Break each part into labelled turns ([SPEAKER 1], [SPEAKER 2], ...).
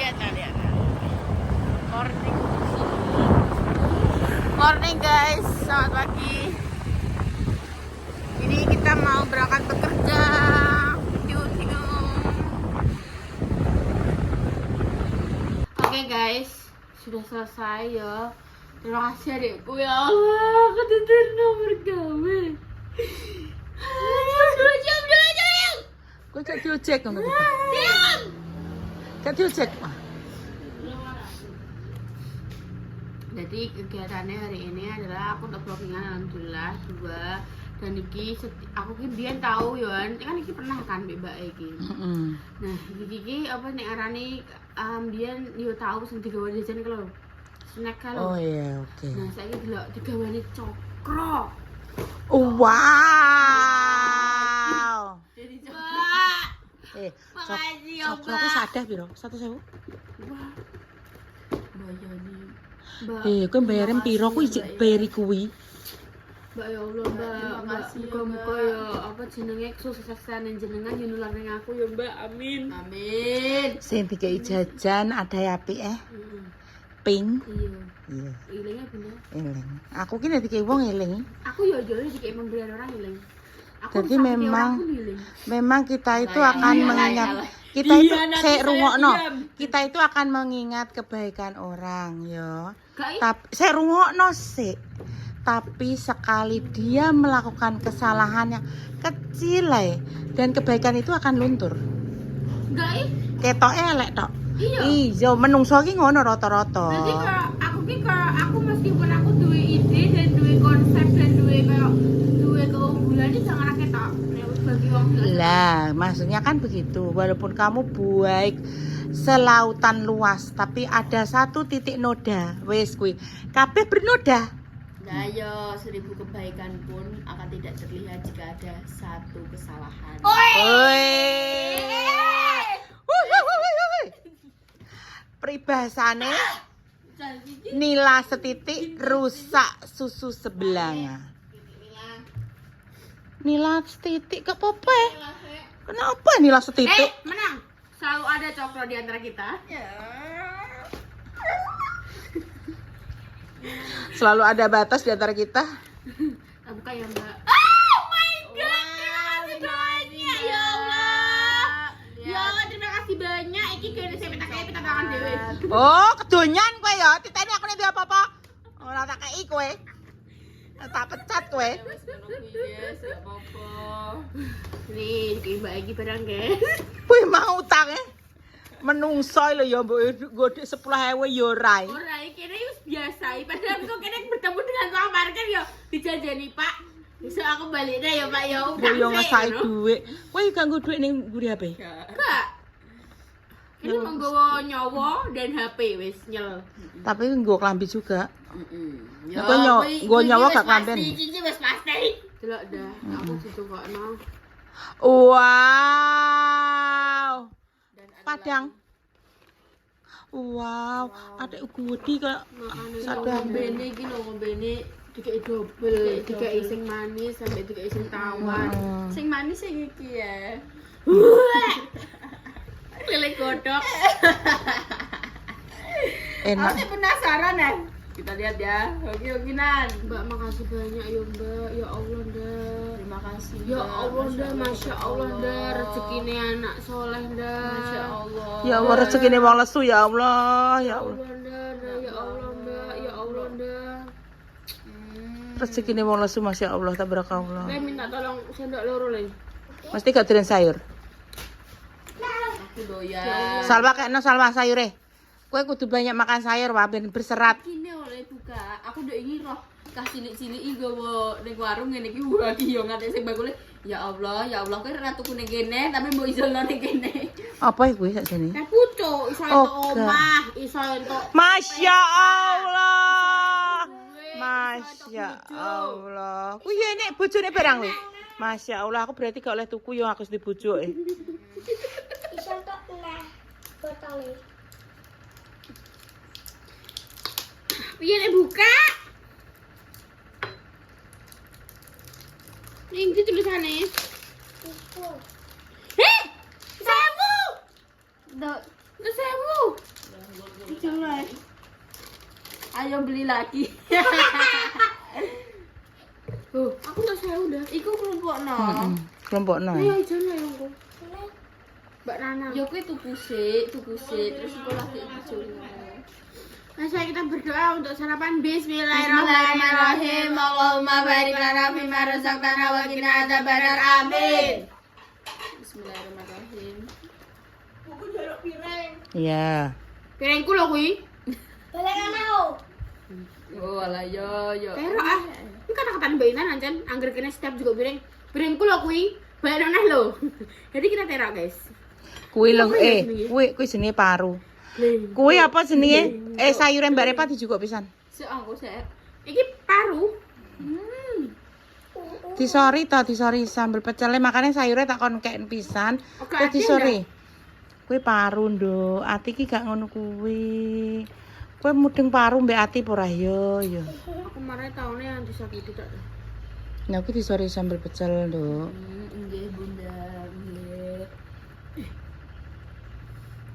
[SPEAKER 1] lihat. Morning guys, selamat pagi. Ini kita mau berangkat bekerja. Oke guys, sudah selesai ya. Terima kasih adikku, ya Allah, ketutur nomor gawe. Jam.
[SPEAKER 2] Gue cek diojek kan tadi.
[SPEAKER 1] Diam.
[SPEAKER 2] Kan diojek mah.
[SPEAKER 1] Jadi kegiatannya hari ini adalah aku udah vlogingan alhamdulillah 2 dan iki aku ki biyen tahu ya kan iki pernah kan mbak iki. Nah, iki apa nek arane biyen yo tahu sing digawe jajan kalau snack kalau.
[SPEAKER 2] Oh iya, oke.
[SPEAKER 1] Nah, saiki delok digawane cokro.
[SPEAKER 2] Wow.
[SPEAKER 1] Jadi coba.
[SPEAKER 2] Makasih ya, Mbak. Aku sadar piro? 1.000.
[SPEAKER 1] Wah. Bayani.
[SPEAKER 2] Kowe bayarin piro kuwi ijek bayari kuwi?
[SPEAKER 1] Mbak ya Allah, Mbak. Muga-muga ya apa jenenge kesuksesan jenengan yo nular ning aku ya, Mbak. Amin. Amin.
[SPEAKER 2] Sing dikai jajan ada apik Pink.
[SPEAKER 1] Iya.
[SPEAKER 2] Iya.
[SPEAKER 1] Ilingnya bener.
[SPEAKER 2] Eling. Aku ki nek dikai wong eling.
[SPEAKER 1] Aku yo dikei pemberian orang iling.
[SPEAKER 2] Jadi memang kita itu akan mengingat kita itu saya rungokno. Kita itu akan mengingat kebaikan orang ya. Tapi saya rungokno sih. Tapi sekali dia melakukan kesalahan yang kecil dan kebaikan itu akan luntur.
[SPEAKER 1] Enggak
[SPEAKER 2] Ketok elek tok.
[SPEAKER 1] Iya.
[SPEAKER 2] Menungso ki ngono rata-rata.
[SPEAKER 1] Jadi aku meskipun aku duwe ide dan duwe konsep dan duwe keunggulan jangan ketok bagi wong.
[SPEAKER 2] Lah, maksudnya kan begitu. Walaupun kamu baik selautan luas, tapi ada satu titik noda. Wes kuwi. Kabeh bernoda.
[SPEAKER 1] Nah, yo 1000 kebaikan pun akan tidak terlihat jika ada satu kesalahan.
[SPEAKER 2] Peribahasane nila setitik rusak susu sebelanga. Nila setitik ke apa? Kenapa nila setitik?
[SPEAKER 1] Menang. Selalu ada cokro di antara kita.
[SPEAKER 2] Selalu ada batas di antara kita.
[SPEAKER 1] Buka ya, Mbak. Oh my god. Terima kasih banyak ya Allah. Ya Allah, terima kasih banyak. Iki kene saya pita tangan dhewe.
[SPEAKER 2] Oh, kedonyan kowe ya. Titeni aku nek apa-apa. Ora tak kei kowe. Tak pecat kowe.
[SPEAKER 1] Yes, apa-apa. Nih, iki Mbak iki barang, guys.
[SPEAKER 2] Kuwi mau utang menungso lho ya mbok godhek 10.000 ya ora.
[SPEAKER 1] Ora iki wis biasa. Padahal kok kene bertemu dengan tukang parkir ya dijanjani, Pak. Besok aku balik deh ya, Pak ya.
[SPEAKER 2] Yo ngesai dhuwit. Kowe gak nggo dhuwit ning mburi HP?
[SPEAKER 1] Enggak. Ini menggawa nyawa dan HP wis nyel.
[SPEAKER 2] Tapi nggo klambi juga.
[SPEAKER 1] Ya,
[SPEAKER 2] nggo nyawa gak klamben.
[SPEAKER 1] Iki wis pasti. Delok dah, aku ditungokno.
[SPEAKER 2] Wow. Padang. Wow, adek gudi kok.
[SPEAKER 1] Sadar ngombe iki lho, ngombene dikek double, dikek sing manis sampai dikek sing tawar. Sing manis sing iki ya. Lele godok.
[SPEAKER 2] Enak.
[SPEAKER 1] Aku penasaran ya. Kita lihat ya. Oke-okenan. Mbak, makasih banyak ya, Mbak. Ya Allah, Nda. Terima kasih. Ya Allah, Nda. Masya Allah, Nda. Rezekine anak soleh, Nda. Masya Allah.
[SPEAKER 2] Ya Allah, rezekine wong lesu ya Allah. Ya Allah.
[SPEAKER 1] Ya Allah, Nda. Ya Allah, Nda.
[SPEAKER 2] Rezekine wong lesu Masya Allah, tabarakallah.
[SPEAKER 1] Saya minta tolong sendok loro lagi.
[SPEAKER 2] Mesti gak dolen sayur.
[SPEAKER 1] Aku doyan.
[SPEAKER 2] Salwa kena salwa sayure. Kowe kudu banyak makan sayur wae ben berserat.
[SPEAKER 1] Kini oleh buka. Aku udah ingin roh kah cilik-cilik nggawa ning warung ngene iki wae yo ngate sing bakule. Ya Allah, kowe ora tuku ning kene tapi mbok isolno ning kene.
[SPEAKER 2] Apa kuwi sakjane?
[SPEAKER 1] Pucuk, iso entuk omah, iso entuk.
[SPEAKER 2] Masya Allah. Masya Allah. Kuwi ya nek bojone barang kuwi. Masya Allah, aku berarti gak oleh tuku yo aku wis dibujuk
[SPEAKER 3] Iso entuk nah botole.
[SPEAKER 1] Piye nek buka? Ning iki tulisane.
[SPEAKER 3] Iku.
[SPEAKER 1] Sabu.
[SPEAKER 3] Dok.
[SPEAKER 1] Udah 1000. Jangan. Ayo beli lagi. Tuh, aku udah 1000 dah.
[SPEAKER 3] Iku kelompokno.
[SPEAKER 2] Kelompokno.
[SPEAKER 1] Ayo jangan ya aku. Mbak Nana.
[SPEAKER 3] Yo kuwi tuku sik terus iku lagi ijo.
[SPEAKER 1] Nah, saya kita berdoa untuk sarapan. Bismillahirrahmanirrahim. Allahumma barik lana fima razaqtana wa qina adzabannar. Amin.
[SPEAKER 3] Bismillahirrahmanirrahim.
[SPEAKER 1] Aku jaluk piring.
[SPEAKER 2] Iya.
[SPEAKER 1] Piringku lho kuwi.
[SPEAKER 3] Balik mau. Oh, alah yo.
[SPEAKER 1] Terok ah. Ini kata-kataan bainan ancen angger kene setiap juga piring. Piringku lho kuwi. Bayar neh lho. Jadi kita terok, guys.
[SPEAKER 2] Kuwi lho kuwi jenenge paru. Kuwi apa jenenge? Sayuran Mbak Repa dijukuk pisan.
[SPEAKER 3] Sik aku sik.
[SPEAKER 1] Iki paru.
[SPEAKER 2] Disori sambel pecele makane sayure tak kon kek pisan. Terus disori. Kuwi paru, Nduk. Ati iki gak ngono kuwi. Kowe mudeng paru mbek ati apa ora yo.
[SPEAKER 1] Aku kemarin tahunnya yang disakiti tak.
[SPEAKER 2] Nah, aku disori sambel pecel, Nduk.
[SPEAKER 3] Nggih, Bunda. Nggih.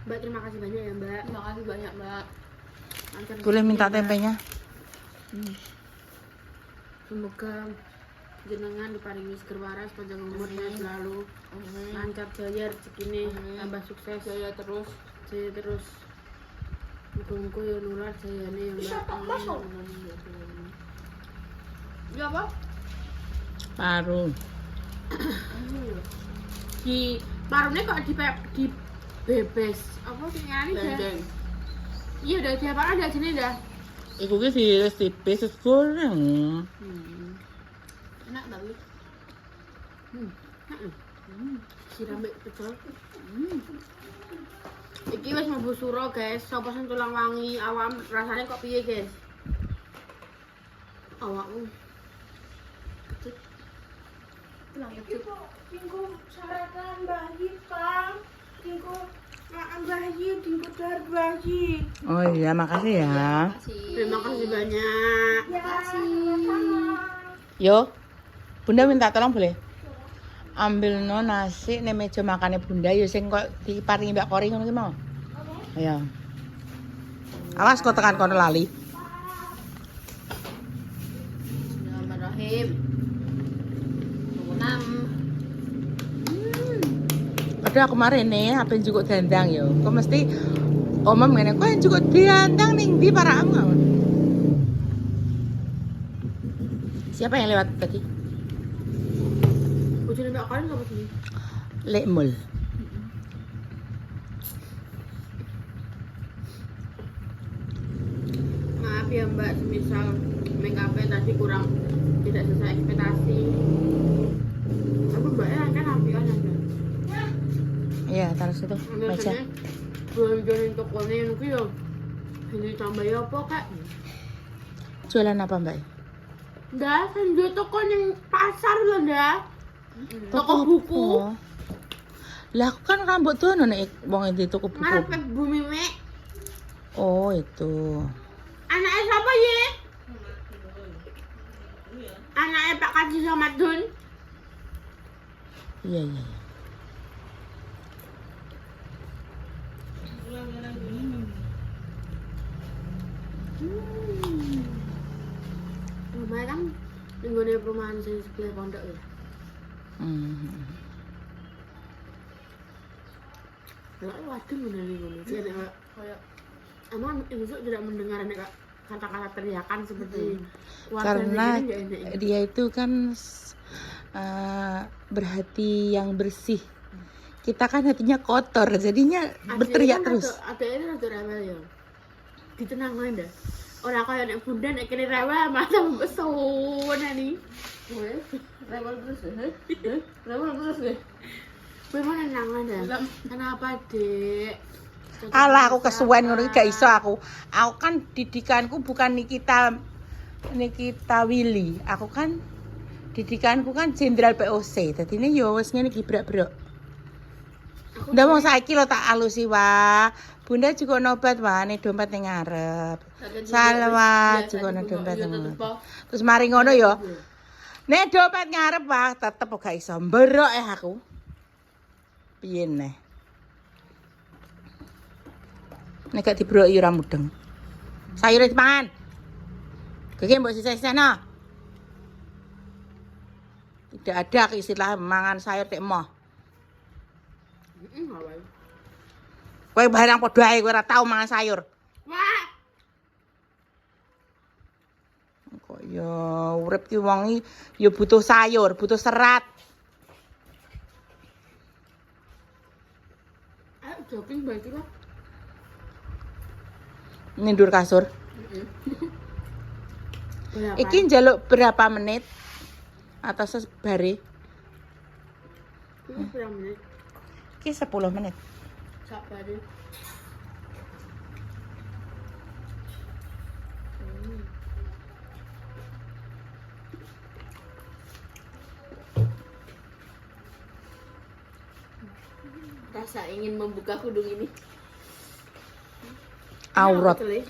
[SPEAKER 1] Mbak, terima kasih banyak ya, Mbak.
[SPEAKER 3] Terima kasih banyak, Mbak.
[SPEAKER 1] Lancar
[SPEAKER 2] Boleh
[SPEAKER 1] rezekinya,
[SPEAKER 2] minta
[SPEAKER 1] Mbak.
[SPEAKER 2] tempenya?
[SPEAKER 1] Semoga jenengan diparingi seger waras panjang umur sehat selalu. Lancar jaya rezekine, tambah sukses jaya terus. Muga-muga ya nular jayane ya, Mbak. Ya apa?
[SPEAKER 2] Paru.
[SPEAKER 1] Di parune kok di bebes. Apa sih ngene ya? Iya udah tiap ada sini dah.
[SPEAKER 2] Iku ki diiris tipis terus goreng.
[SPEAKER 1] Enak banget. Siram mbek pecel. Iki wis mlebu suro, guys. Sapa sing tulang wangi awam rasane kok piye, guys? Awakmu. Kecut. Tulang kecut. Tinggu sarapan bayi, Pak. Tinggu makan bayi, tinggu dar bayi.
[SPEAKER 2] Oh iya, makasih ya.
[SPEAKER 1] Terima kasih banyak.
[SPEAKER 2] Yo. Bunda minta tolong boleh? Ambil no nasi nih meja makannya Bunda yo sing kok diparingi Mbak Kori ngono ki mau. Ayo. Awas kok tekan kono lali.
[SPEAKER 3] Bismillahirrahmanirrahim. Nuwunam.
[SPEAKER 2] Padahal aku kemarin nih apa juga dandang yo. Kok mesti omam ngene kok yang juga dandang ning di para ngono. Siapa yang lewat tadi?
[SPEAKER 1] Bojone Mbak Karen apa sih?
[SPEAKER 2] Lekmul.
[SPEAKER 1] Maaf ya Mbak, semisal make up tadi kurang tidak sesuai ekspektasi. Aku Mbaknya kan ampian aja.
[SPEAKER 2] Iya, taruh situ meja.
[SPEAKER 1] Belanja tokonya yang itu ya. Ini tambah ya apa kak?
[SPEAKER 2] Jualan apa Mbak?
[SPEAKER 1] Nggak, kan dia toko yang pasar loh ndak. Toko buku.
[SPEAKER 2] Lah aku kan rambut tuh nek wong di toko buku.
[SPEAKER 1] Ngarep Bumi Mek.
[SPEAKER 2] Oh, itu.
[SPEAKER 1] Anaknya siapa ya? Anaknya Pak Kaji Samadun.
[SPEAKER 2] Iya.
[SPEAKER 1] Lumayan kan nggone perumahan sing sebelah pondok ya. Lah waduh ngene ngono. Jadi kayak emang besok tidak mendengar kata-kata teriakan seperti
[SPEAKER 2] Karena dia itu kan berhati yang bersih. Kita kan hatinya kotor, jadinya berteriak terus.
[SPEAKER 1] Ada ini rada rewel ya. Ditenangin dah. Orang kaya nek bunda nek kene rewel masa pesona nih.
[SPEAKER 3] Rewel terus ya? Rewel terus ya?
[SPEAKER 1] Memang nenangan dah. Kenapa, Dek?
[SPEAKER 2] Alah aku kesuwen ngono iki gak iso aku. Aku kan didikanku bukan Nikita Willy. Aku kan didikanku kan Jenderal POC. Dadine yo wis ngene gibrak-brak. Ndak mau saiki lo tak alusi wah. Bunda juga nobat wah nih dompet ning ngarep. Salwa juga ono dompet ning ngarep. Terus mari ngono yo. Nek dompet ngarep wah tetep gak iso mberok aku. Piye neh? Nek gak dibroki ora mudeng. Sayure dipangan. Gege mbok sisih-sisihno. Tidak ada istilah mangan sayur tek emoh. Kowe barang padha ae kowe ora tau mangan sayur.
[SPEAKER 1] Wah.
[SPEAKER 2] Kok ya urip ki wong iki ya butuh sayur, butuh serat.
[SPEAKER 1] Ayo jogging balik lah.
[SPEAKER 2] Nindur kasur. Iki njaluk berapa menit? Atas sebari.
[SPEAKER 1] Berapa menit?
[SPEAKER 2] Iki 10 menit.
[SPEAKER 1] Sabari. Rasa ingin membuka kudung ini.
[SPEAKER 2] Aurat.
[SPEAKER 1] Betul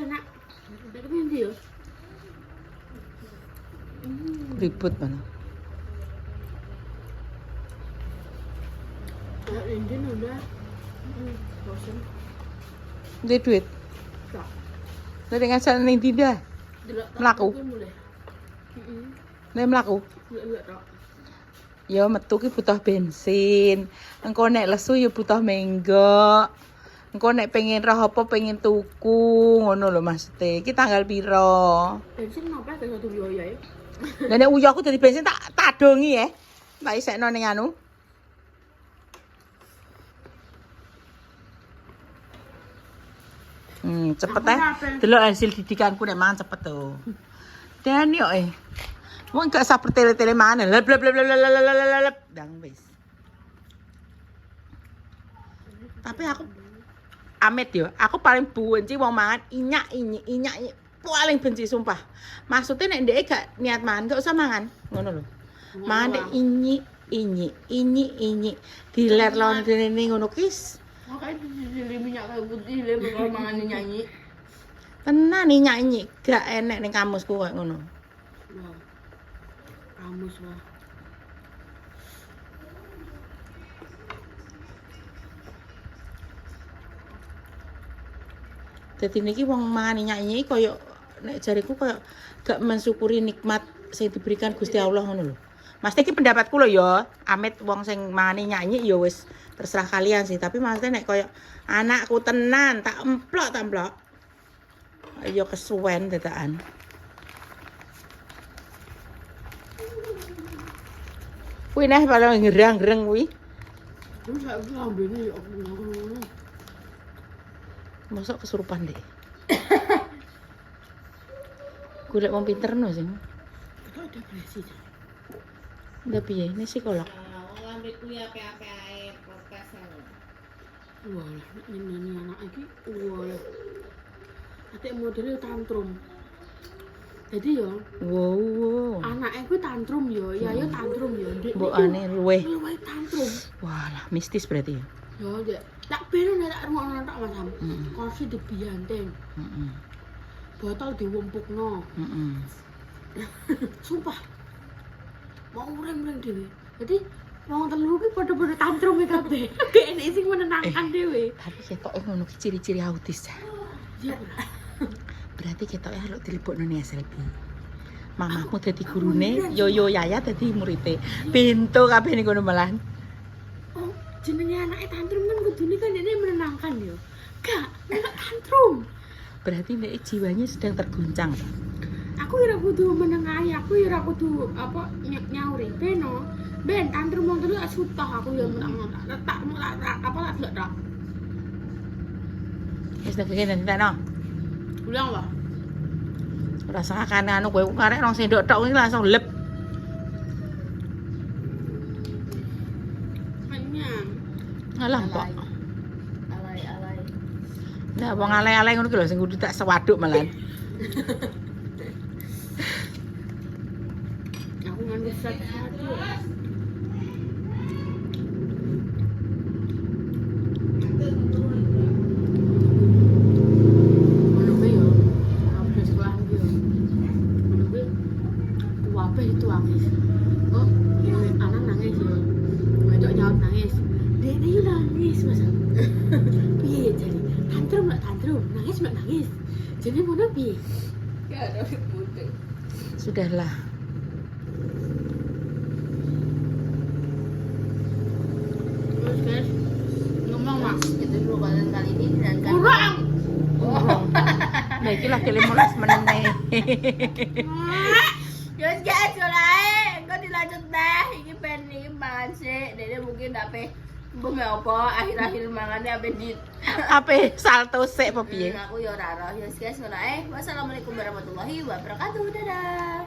[SPEAKER 1] nak. Dari mana dia?
[SPEAKER 2] Ribut mana?
[SPEAKER 1] Indin udah. Bosan.
[SPEAKER 2] Duit duit.
[SPEAKER 1] Tak.
[SPEAKER 2] Dari ngasal ning tidak. Melaku. Nek melaku.
[SPEAKER 1] Enggak tak.
[SPEAKER 2] Ya metu ki butuh bensin. Engko nek lesu ya butuh menggo. Engko nek pengen roh apa pengen tuku ngono lho Mas Teh. Iki tanggal piro?
[SPEAKER 1] Bensin ngapa ada satu biaya ya?
[SPEAKER 2] Lah nek uyah aku dadi bensin tak tadongi ya. Tak isekno ning anu. Cepet delok hasil didikanku nek mangan cepet to. Dan yo wong gak sabar tele-tele mangan. Lep lep lep lep lep lep dang wis. Tapi aku Amit yo, aku paling benci wong mangan inyak. Paling benci sumpah. Maksudnya nek ndek gak niat mangan, gak usah mangan. Ngono lho. Mangan nek inyi. Diler lawan dene ngono kis.
[SPEAKER 1] Makanya dili minyak kayu putih le kalau mangan nyanyi.
[SPEAKER 2] Tenan nyanyi, gak enek ning kamusku koyo ngono.
[SPEAKER 1] Wah. Kamus wah.
[SPEAKER 2] Dadi niki wong mangan nyanyi koyo nek jariku koyo gak mensyukuri nikmat sing diberikan Gusti Allah ngono lho. Mas iki pendapatku lho ya, Amit wong sing mangan nyanyi ya wis terserah kalian sih, tapi maksudnya nek koyo anakku tenan tak emplok. Ayo kesuwen dadakan. Kuwi neh paling ngerang-ngereng kuwi.
[SPEAKER 1] Terus aku ambene aku ngono.
[SPEAKER 2] Mosok kesurupan deh. Golek wong pinter no sing.
[SPEAKER 1] Itu ada berasi.
[SPEAKER 2] Ndak piye, ini psikolog.
[SPEAKER 3] Wong ambil kuwi ape-ape ae podcast lho.
[SPEAKER 1] Wah, ini anak iki wah. Atik modele tantrum. Jadi ya,
[SPEAKER 2] Wow.
[SPEAKER 1] anaknya kuwi tantrum ya, ya tantrum ya.
[SPEAKER 2] Mbokane luweh.
[SPEAKER 1] Luwih tantrum.
[SPEAKER 2] Walah, mistis berarti ya.
[SPEAKER 1] Ya, Dek. Tak bener nek tak rungokno tak Mas. Kursi dibianteng.
[SPEAKER 2] Heeh.
[SPEAKER 1] Botol diwumpukno.
[SPEAKER 2] Heeh.
[SPEAKER 1] Sumpah. Mau ureng-ureng dhewe. Jadi wong telu ki padha-padha tantrum kabeh. Gak enek sing menenangkan dhewe.
[SPEAKER 2] Tapi ketoke ngono ki ciri-ciri autis.
[SPEAKER 1] Iya ora.
[SPEAKER 2] Berarti ketoke arep dilebokno ning SLB. Mamamu dadi gurune, Yoyo Yaya dadi murite. Pintu kabeh ning kono malah.
[SPEAKER 1] Oh, jenenge anake tantrum kan kudune kan ini menenangkan ya. Gak, nek tantrum.
[SPEAKER 2] Berarti nek jiwanya sedang terguncang.
[SPEAKER 1] Aku ora kudu menengahi, aku ora kudu apa nyauri beno. Ben tantrum wong telu asutah aku ya tak apa tak.
[SPEAKER 2] Wis tak kene entekno.
[SPEAKER 1] Ulang wae.
[SPEAKER 2] Rasa kan anu kowe karek nang sendok tok iki langsung lep.
[SPEAKER 1] Kenyang.
[SPEAKER 2] Alah kok.
[SPEAKER 3] Alay.
[SPEAKER 2] Nah, wong alay-alay ngono ki lho sing kudu tak sewaduk malah.
[SPEAKER 1] Aku ngandung satu. Menunggu ya, habis sekolah dia. Menunggu, apa itu nangis? Oh, anak nangis ya. Ngajak nyaut nangis. Dia nangis masa. Yes. Jadi mau nabi. Ya ada budek.
[SPEAKER 2] Sudahlah.
[SPEAKER 1] Terus guys, ngomong mas.
[SPEAKER 3] Itu dulu konten kali ini dan kan.
[SPEAKER 1] Kurang.
[SPEAKER 2] Nah, iki lagi 15 menit.
[SPEAKER 3] Yos guys, mulai. Kau dilanjut deh. Ini pengen mangan sih. Dede mungkin dapet bumi apa akhir-akhir mangannya abe di.
[SPEAKER 2] Apa salto sik apa piye?
[SPEAKER 3] Aku ya ora roh. Yos guys, mulai. Wassalamualaikum warahmatullahi wabarakatuh. Dadah.